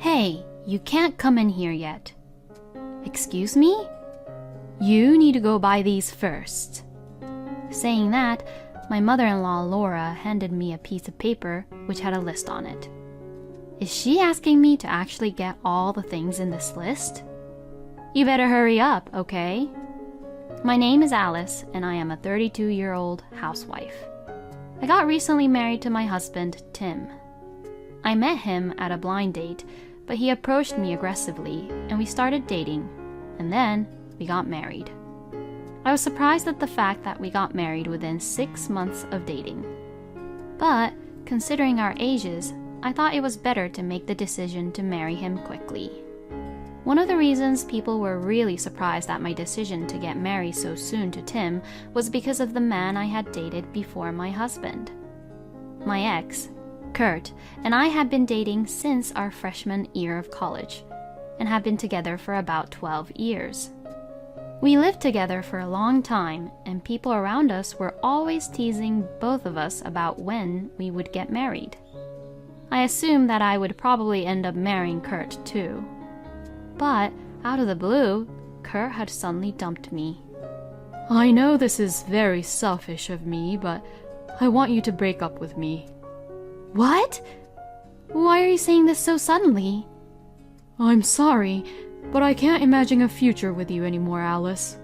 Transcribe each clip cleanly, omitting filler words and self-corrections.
Hey, you can't come in here yet. Excuse me? You need to go buy these first. Saying that, my mother-in-law Laura handed me a piece of paper which had a list on it. Is she asking me to actually get all the things in this list? You better hurry up, okay? My name is Alice, and I am a 32-year-old housewife. I got recently married to my husband, Tim. I met him at a blind date, but he approached me aggressively, and we started dating, and then we got married. I was surprised at the fact that we got married within 6 months of dating. But, considering our ages, I thought it was better to make the decision to marry him quickly. One of the reasons people were really surprised at my decision to get married so soon to Tim was because of the man I had dated before my husband. My ex, Kurt, and I had been dating since our freshman year of college, and have been together for about 12 years. We lived together for a long time, and people around us were always teasing both of us about when we would get married. I assumed that I would probably end up marrying Kurt too. But, out of the blue, Kurt had suddenly dumped me. I know this is very selfish of me, but I want you to break up with me. What? Why are you saying this so suddenly? I'm sorry, but I can't imagine a future with you anymore, Alice.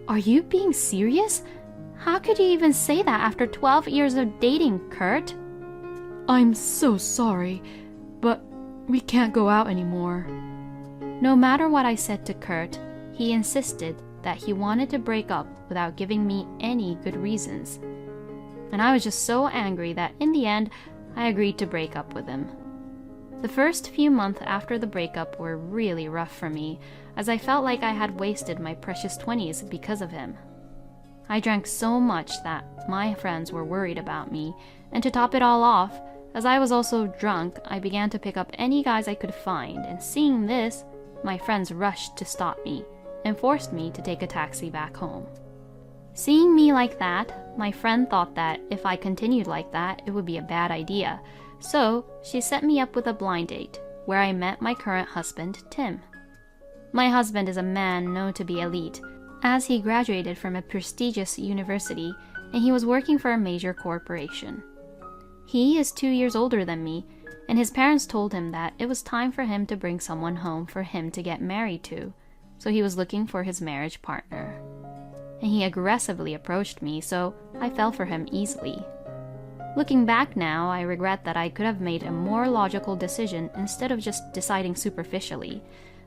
Are you being serious? How could you even say that after 12 years of dating, Kurt? I'm so sorry, but we can't go out anymore. No matter what I said to Kurt, he insisted that he wanted to break up without giving me any good reasons. And I was just so angry that in the end, I agreed to break up with him. The first few months after the breakup were really rough for me, as I felt like I had wasted my precious 20s because of him. I drank so much that my friends were worried about me, and to top it all off, as I was also drunk, I began to pick up any guys I could find, and seeing this, my friends rushed to stop me and forced me to take a taxi back home. Seeing me like that, my friend thought that if I continued like that, it would be a bad idea. So, she set me up with a blind date, where I met my current husband, Tim. My husband is a man known to be elite, as he graduated from a prestigious university and he was working for a major corporation. He is 2 years older than me, and his parents told him that it was time for him to bring someone home for him to get married to, so he was looking for his marriage partner. And he aggressively approached me, so I fell for him easily. Looking back now, I regret that I could have made a more logical decision instead of just deciding superficially,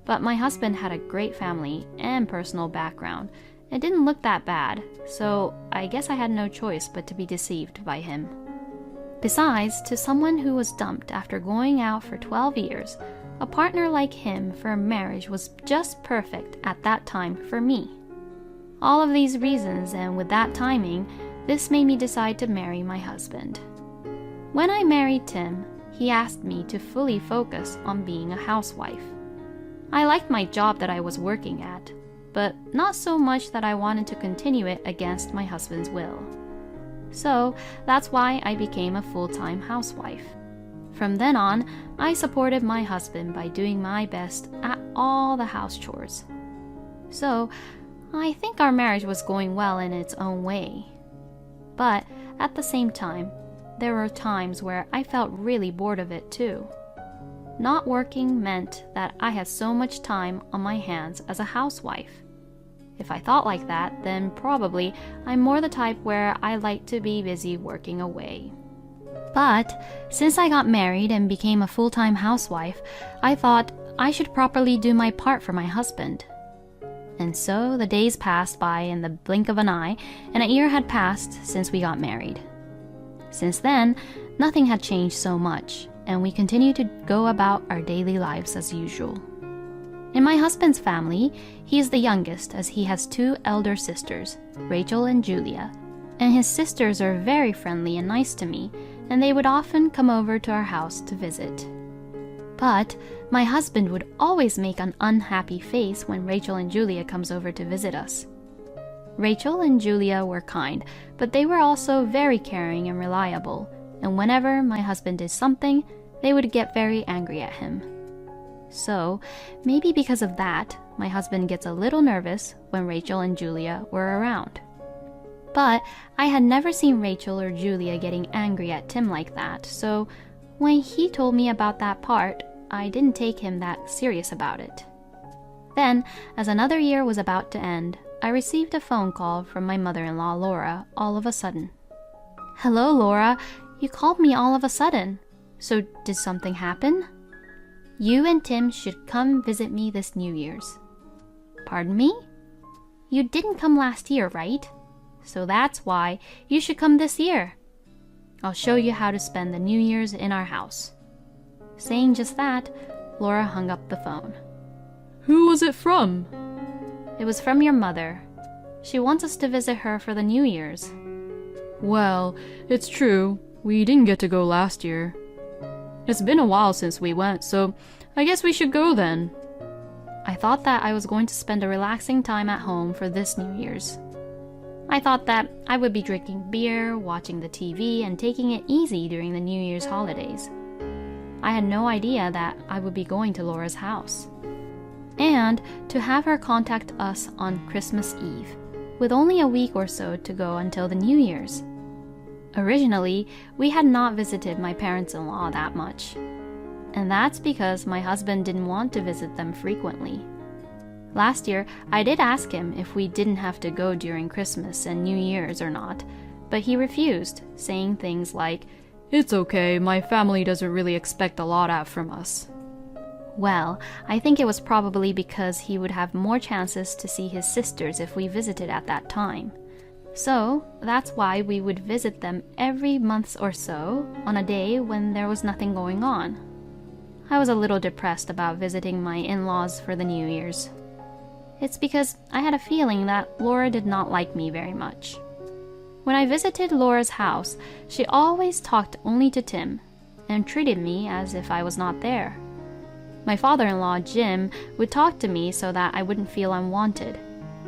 but my husband had a great family and personal background. It didn't look that bad, so I guess I had no choice but to be deceived by him. Besides, to someone who was dumped after going out for 12 years, a partner like him for a marriage was just perfect at that time for me. All of these reasons, and with that timing, this made me decide to marry my husband. When I married Tim, he asked me to fully focus on being a housewife. I liked my job that I was working at, but not so much that I wanted to continue it against my husband's will. So that's why I became a full-time housewife. From then on, I supported my husband by doing my best at all the house chores. So I think our marriage was going well in its own way. But at the same time, there were times where I felt really bored of it too. Not working meant that I had so much time on my hands as a housewife. If I thought like that, then probably I'm more the type where I like to be busy working away. But since I got married and became a full-time housewife, I thought I should properly do my part for my husband. And so the days passed by in the blink of an eye, and a year had passed since we got married. Since then, nothing had changed so much, and we continued to go about our daily lives as usual. In my husband's family, he is the youngest as he has 2 elder sisters, Rachel and Julia, and his sisters are very friendly and nice to me, and they would often come over to our house to visit. But my husband would always make an unhappy face when Rachel and Julia comes over to visit us. Rachel and Julia were kind, but they were also very caring and reliable, and whenever my husband did something, they would get very angry at him. So, maybe because of that, my husband gets a little nervous when Rachel and Julia were around. But I had never seen Rachel or Julia getting angry at Tim like that, so when he told me about that part, I didn't take him that serious about it. Then, as another year was about to end, I received a phone call from my mother-in-law, Laura, all of a sudden. "Hello, Laura. You called me all of a sudden. So did something happen? You and Tim should come visit me this New Year's." "Pardon me? You didn't come last year, right? So that's why you should come this year. I'll show you how to spend the New Year's in our house." Saying just that, Laura hung up the phone. "Who was it from?" "It was from your mother. She wants us to visit her for the New Year's." "Well, it's true. We didn't get to go last year. It's been a while since we went, so I guess we should go then." I thought that I was going to spend a relaxing time at home for this New Year's. I thought that I would be drinking beer, watching the TV, and taking it easy during the New Year's holidays. I had no idea that I would be going to Laura's house. And to have her contact us on Christmas Eve, with only a week or so to go until the New Year's. Originally, we had not visited my parents-in-law that much. And that's because my husband didn't want to visit them frequently. Last year, I did ask him if we didn't have to go during Christmas and New Year's or not, but he refused, saying things like, "It's okay, my family doesn't really expect a lot out from us." Well, I think it was probably because he would have more chances to see his sisters if we visited at that time. So, that's why we would visit them every month or so, on a day when there was nothing going on. I was a little depressed about visiting my in-laws for the New Year's. It's because I had a feeling that Laura did not like me very much. When I visited Laura's house, she always talked only to Tim, and treated me as if I was not there. My father-in-law, Jim, would talk to me so that I wouldn't feel unwanted,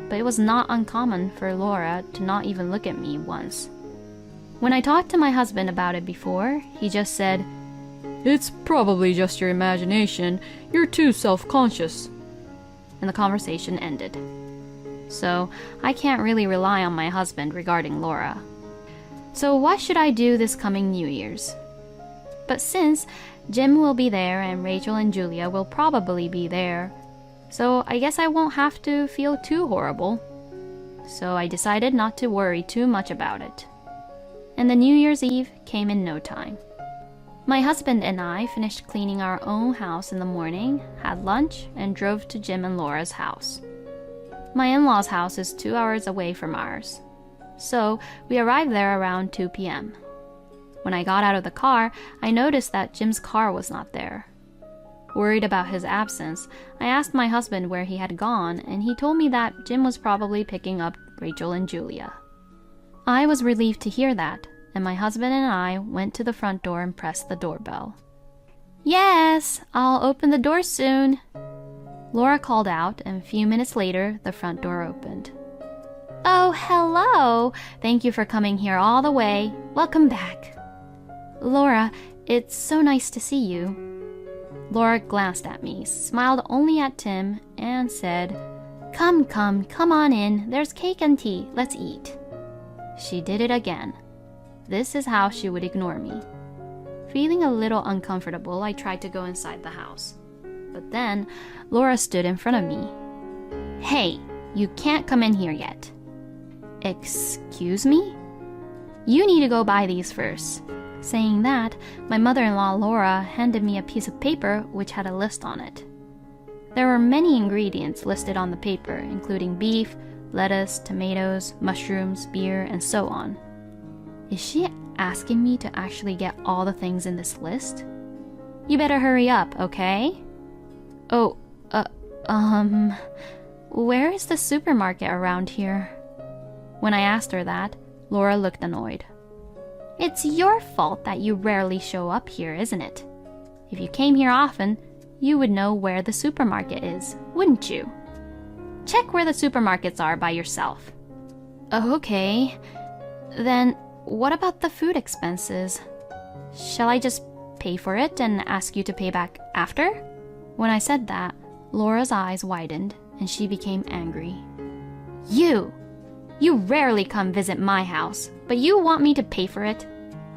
but it was not uncommon for Laura to not even look at me once. When I talked to my husband about it before, he just said, "It's probably just your imagination. You're too self-conscious." And the conversation ended. So I can't really rely on my husband regarding Laura. So what should I do this coming New Year's? But since Jim will be there and Rachel and Julia will probably be there, so I guess I won't have to feel too horrible. So I decided not to worry too much about it. And the New Year's Eve came in no time. My husband and I finished cleaning our own house in the morning, had lunch, and drove to Jim and Laura's house. My in-laws' house is 2 hours away from ours, so we arrived there around 2 p.m. When I got out of the car, I noticed that Jim's car was not there. Worried about his absence, I asked my husband where he had gone, and he told me that Jim was probably picking up Rachel and Julia. I was relieved to hear that, and my husband and I went to the front door and pressed the doorbell. "Yes, I'll open the door soon," Laura called out, and a few minutes later, the front door opened. "Oh, hello! Thank you for coming here all the way. Welcome back." "Laura, it's so nice to see you." Laura glanced at me, smiled only at Tim, and said, Come on in. There's cake and tea. Let's eat." She did it again. This is how she would ignore me. Feeling a little uncomfortable, I tried to go inside the house. But then, Laura stood in front of me. "Hey, you can't come in here yet." "Excuse me?" "You need to go buy these first." Saying that, my mother-in-law Laura handed me a piece of paper which had a list on it. There were many ingredients listed on the paper, including beef, lettuce, tomatoes, mushrooms, beer, and so on. Is she asking me to actually get all the things in this list? "You better hurry up, okay?" "Oh, where is the supermarket around here?" When I asked her that, Laura looked annoyed. "It's your fault that you rarely show up here, isn't it? If you came here often, you would know where the supermarket is, wouldn't you? Check where the supermarkets are by yourself." "Okay. Then what about the food expenses? Shall I just pay for it and ask you to pay back after?" When I said that, Laura's eyes widened and she became angry. You rarely come visit my house, but you want me to pay for it?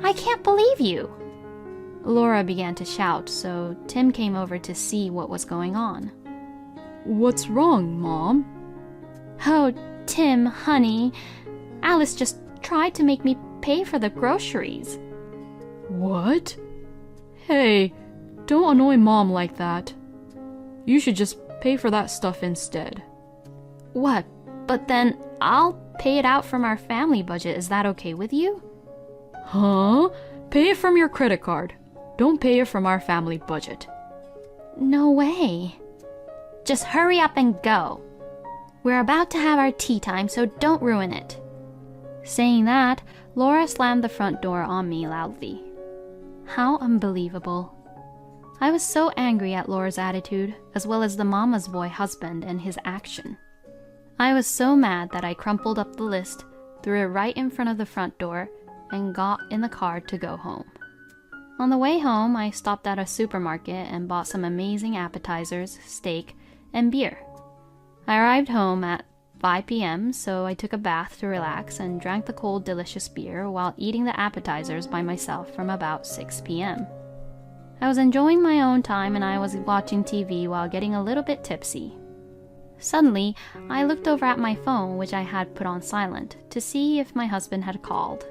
I can't believe you. Laura began to shout, so Tim came over to see what was going on. What's wrong, Mom? Oh, Tim, honey, Alice just tried to make me pay for the groceries. What? Hey, don't annoy Mom like that. You should just pay for that stuff instead. What? But then I'll pay it out from our family budget. Is that okay with you? Huh? Pay it from your credit card. Don't pay it from our family budget. No way. Just hurry up and go. We're about to have our tea time, so don't ruin it. Saying that, Laura slammed the front door on me loudly. How unbelievable. I was so angry at Laura's attitude, as well as the mama's boy husband and his action. I was so mad that I crumpled up the list, threw it right in front of the front door, and got in the car to go home. On the way home, I stopped at a supermarket and bought some amazing appetizers, steak, and beer. I arrived home at 5 p.m., so I took a bath to relax and drank the cold, delicious beer while eating the appetizers by myself from about 6 p.m. I was enjoying my own time and I was watching TV while getting a little bit tipsy. Suddenly, I looked over at my phone, which I had put on silent, to see if my husband had called.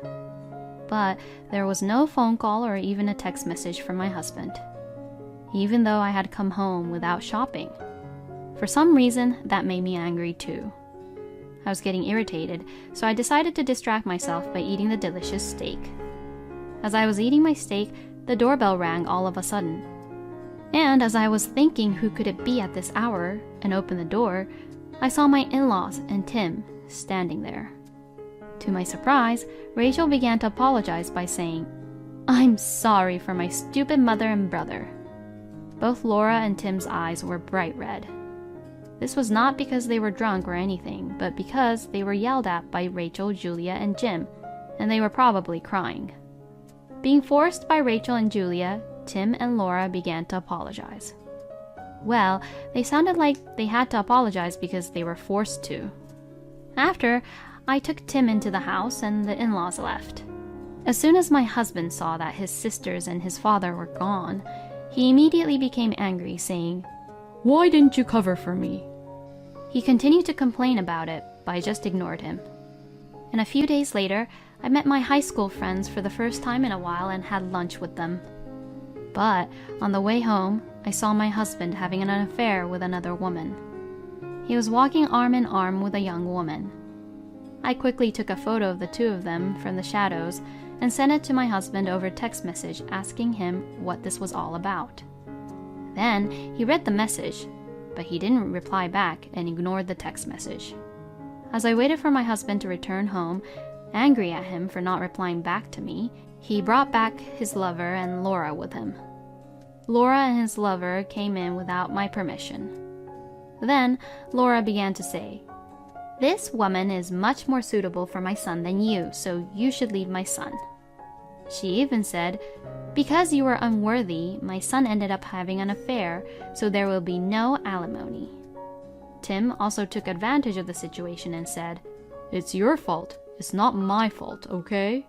But there was no phone call or even a text message from my husband, even though I had come home without shopping. For some reason, that made me angry too. I was getting irritated, so I decided to distract myself by eating the delicious steak. As I was eating my steak, the doorbell rang all of a sudden. And as I was thinking who could it be at this hour and opened the door, I saw my in-laws and Tim standing there. To my surprise, Rachel began to apologize by saying, "I'm sorry for my stupid mother and brother." Both Laura and Tim's eyes were bright red. This was not because they were drunk or anything, but because they were yelled at by Rachel, Julia, and Jim, and they were probably crying. Being forced by Rachel and Julia, Tim and Laura began to apologize. Well, they sounded like they had to apologize because they were forced to. After, I took Tim into the house and the in-laws left. As soon as my husband saw that his sisters and his father were gone, he immediately became angry, saying, "Why didn't you cover for me?" He continued to complain about it, but I just ignored him. And a few days later, I met my high school friends for the first time in a while and had lunch with them. But on the way home, I saw my husband having an affair with another woman. He was walking arm in arm with a young woman. I quickly took a photo of the two of them from the shadows and sent it to my husband over text message asking him what this was all about. Then he read the message, but he didn't reply back and ignored the text message. As I waited for my husband to return home, angry at him for not replying back to me, he brought back his lover and Laura with him. Laura and his lover came in without my permission. Then Laura began to say, "This woman is much more suitable for my son than you, so you should leave my son." She even said, "Because you were unworthy, my son ended up having an affair, so there will be no alimony." Tim also took advantage of the situation and said, "It's your fault. It's not my fault, okay?"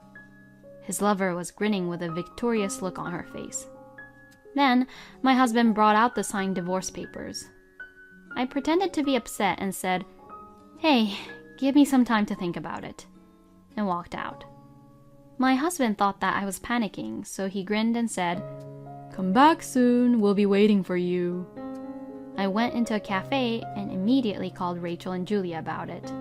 His lover was grinning with a victorious look on her face. Then my husband brought out the signed divorce papers. I pretended to be upset and said, "Hey, give me some time to think about it," and walked out. My husband thought that I was panicking, so he grinned and said, "Come back soon, we'll be waiting for you." I went into a cafe and immediately called Rachel and Julia about it.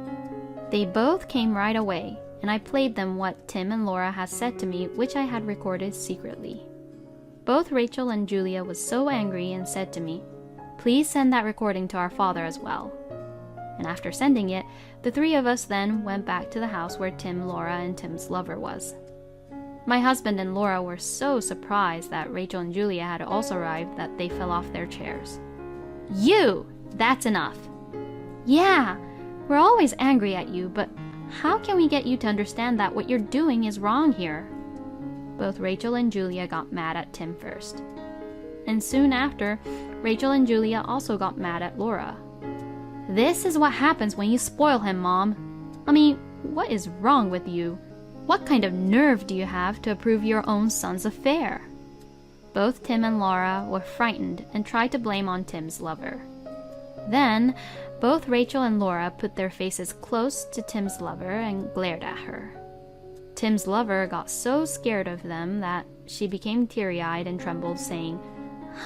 They both came right away, and I played them what Tim and Laura had said to me, which I had recorded secretly. Both Rachel and Julia was so angry and said to me, "Please send that recording to our father as well." And after sending it, the three of us then went back to the house where Tim, Laura, and Tim's lover was. My husband and Laura were so surprised that Rachel and Julia had also arrived that they fell off their chairs. "You! That's enough." "Yeah, we're always angry at you, but how can we get you to understand that what you're doing is wrong here?" Both Rachel and Julia got mad at Tim first. and soon after, Rachel and Julia also got mad at Laura. "This is what happens when you spoil him, Mom. I mean, what is wrong with you? What kind of nerve do you have to approve your own son's affair?" Both Tim and Laura were frightened and tried to blame on Tim's lover. Then, both Rachel and Laura put their faces close to Tim's lover and glared at her. Tim's lover got so scared of them that she became teary-eyed and trembled, saying,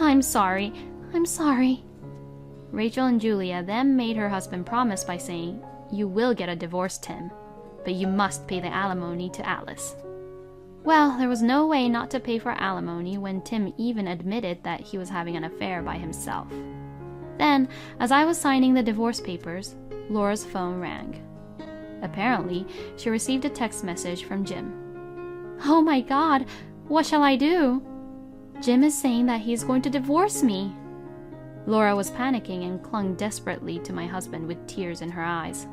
"I'm sorry, I'm sorry." Rachel and Julia then made her husband promise by saying, "You will get a divorce, Tim, but you must pay the alimony to Alice." Well, there was no way not to pay for alimony when Tim even admitted that he was having an affair by himself. Then, as I was signing the divorce papers, Laura's phone rang. Apparently, she received a text message from Jim. "Oh my God, what shall I do? Jim is saying that he's going to divorce me." Laura was panicking and clung desperately to my husband with tears in her eyes.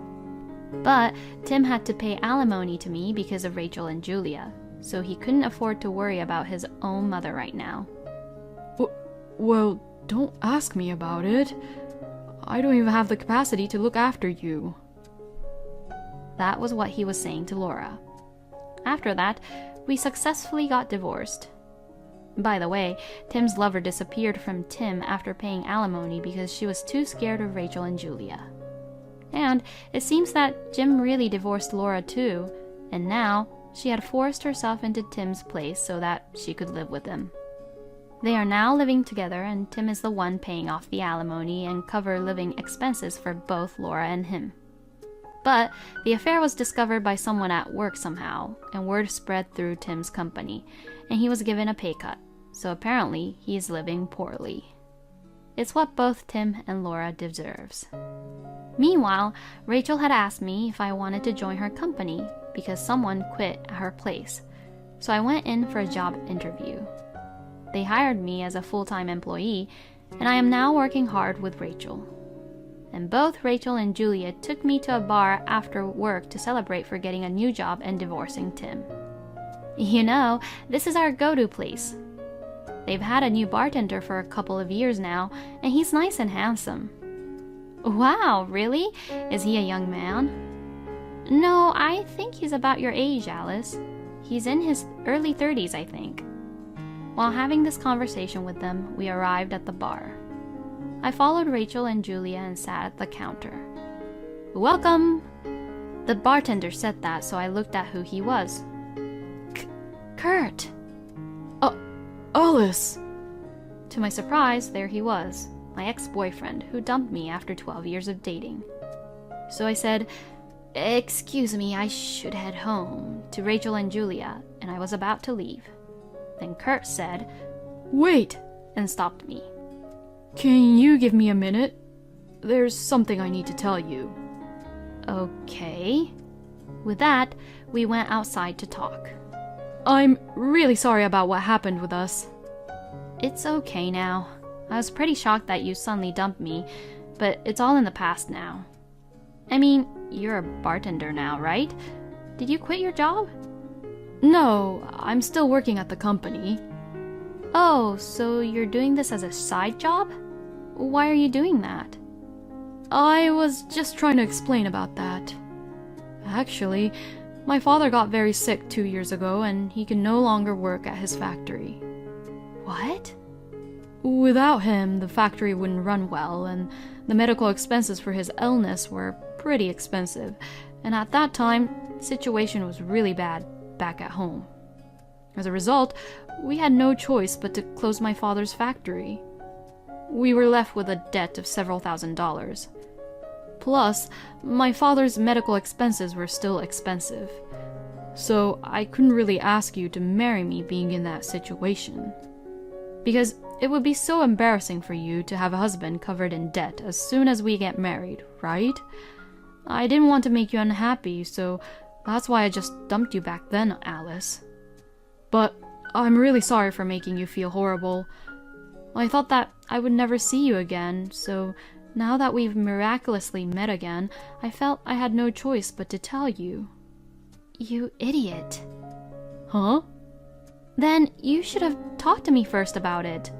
But Tim had to pay alimony to me because of Rachel and Julia, so he couldn't afford to worry about his own mother right now. Well, don't ask me about it. I don't even have the capacity to look after you. That was what he was saying to Laura. After that, we successfully got divorced. By the way, Tim's lover disappeared from Tim after paying alimony because she was too scared of Rachel and Julia. And it seems that Jim really divorced Laura too, and now she had forced herself into Tim's place so that she could live with him. They are now living together, and Tim is the one paying off the alimony and cover living expenses for both Laura and him. But the affair was discovered by someone at work somehow, and word spread through Tim's company, and he was given a pay cut, so apparently he is living poorly. It's what both Tim and Laura deserves. Meanwhile, Rachel had asked me if I wanted to join her company because someone quit at her place, so I went in for a job interview. They hired me as a full-time employee, and I am now working hard with Rachel. And both Rachel and Julia took me to a bar after work to celebrate for getting a new job and divorcing Tim. You know, this is our go-to place. They've had a new bartender for a couple of years now, and he's nice and handsome. Wow, really? Is he a young man? No, I think he's about your age, Alice. He's in his early 30s, I think. While having this conversation with them, we arrived at the bar. I followed Rachel and Julia and sat at the counter. "Welcome!" The bartender said that, so I looked at who he was. Kurt! Alice! To my surprise, there he was, my ex-boyfriend who dumped me after 12 years of dating. So I said, "Excuse me, I should head home," to Rachel and Julia, and I was about to leave. Then Kurt said, "Wait!" and stopped me. "Can you give me a minute? There's something I need to tell you." Okay. With that, we went outside to talk. "I'm really sorry about what happened with us." It's okay now. I was pretty shocked that you suddenly dumped me, but it's all in the past now. I mean, you're a bartender now, right? Did you quit your job? No, I'm still working at the company. Oh, so you're doing this as a side job? Why are you doing that? I was just trying to explain about that. Actually, my father got very sick 2 years ago, and he can no longer work at his factory. What? Without him, the factory wouldn't run well, and the medical expenses for his illness were pretty expensive, and at that time, the situation was really bad back at home. As a result, we had no choice but to close my father's factory. We were left with a debt of several $1,000s. Plus, my father's medical expenses were still expensive. So I couldn't really ask you to marry me being in that situation. Because it would be so embarrassing for you to have a husband covered in debt as soon as we get married, right? I didn't want to make you unhappy, so that's why I just dumped you back then, Alice. But I'm really sorry for making you feel horrible. I thought that I would never see you again, so now that we've miraculously met again, I felt I had no choice but to tell you. You idiot. Huh? Then you should have talked to me first about it.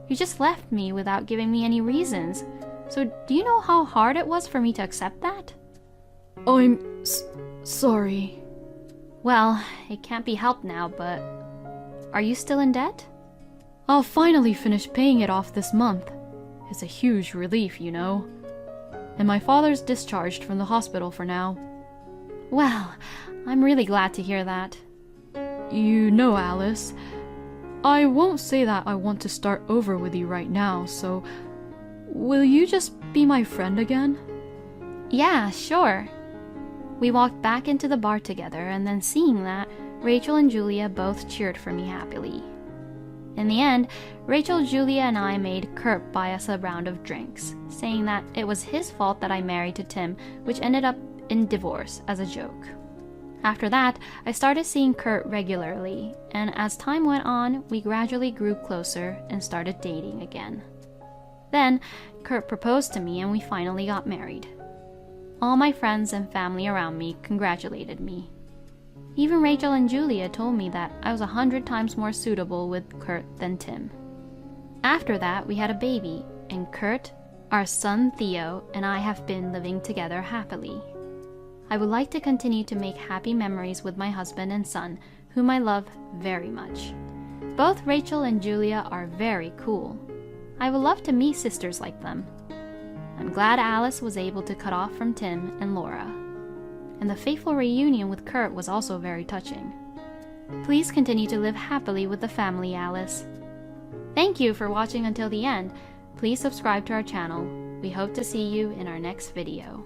You just left me without giving me any reasons. So do you know how hard it was for me to accept that? I'm sorry. Well, it can't be helped now, but are you still in debt? I'll finally finish paying it off this month. It's a huge relief, you know. And my father's discharged from the hospital for now. Well, I'm really glad to hear that. You know, Alice, I won't say that I want to start over with you right now, so will you just be my friend again? Yeah, sure. We walked back into the bar together, and then seeing that, Rachel and Julia both cheered for me happily. In the end, Rachel, Julia, and I made Kurt buy us a round of drinks, saying that it was his fault that I married to Tim, which ended up in divorce as a joke. After that, I started seeing Kurt regularly, and as time went on, we gradually grew closer and started dating again. Then, Kurt proposed to me and we finally got married. All my friends and family around me congratulated me. Even Rachel and Julia told me that I was 100 times more suitable with Kurt than Tim. After that, we had a baby, and Kurt, our son Theo, and I have been living together happily. I would like to continue to make happy memories with my husband and son, whom I love very much. Both Rachel and Julia are very cool. I would love to meet sisters like them. I'm glad Alice was able to cut off from Tim and Laura. And the fateful reunion with Kurt was also very touching. Please continue to live happily with the family, Alice. Thank you for watching until the end. Please subscribe to our channel. We hope to see you in our next video.